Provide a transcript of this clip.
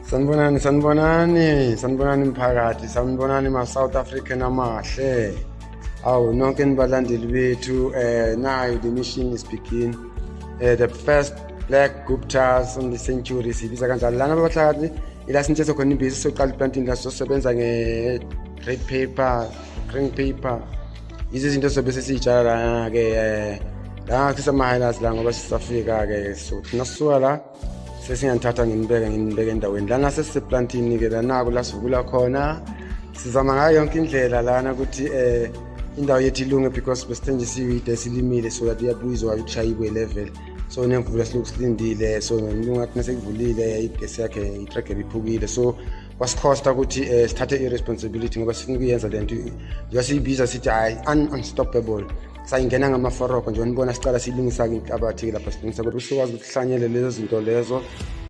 Sanibonani mphakathi, sanibonani ma-South African amahle. Awu nonke nibalandeli bethu, nayo the mission is begin. The first black Guptas on the century sibiza kanjalo. Lana babahlali ila sintshetho khona ibhizi soqala planting la sosebenza nge-grade paper, green paper. Yizo izinto sobe sesitshala la ke la kusama-highlights la ngoba sisafika ke so thina sisuka la sesinganithatha nginibeke endaweni lana sesiseplantini ke lanako la sivukula khona sizama ngayo yonke indlela lana ukuthi indawo yethu ilunge because besithenjisiwe ide silimile so yabuyizwa ukushayibwe level so nemvula silokhu silindile so nomlungu athi nasekuvulile igesi yakhe itracker iphukile so kwasikhosta ukuthi sithathe i-responsibility ngoba sifuna ukuyenza lento yasiyibiza sithi unstoppable sayingena ngamaforoko nje nibona sicala siyilungisa ke inhlabathi lapha silungisa kodwa usukwazi ukuthi hlanyele lezo zinto lezo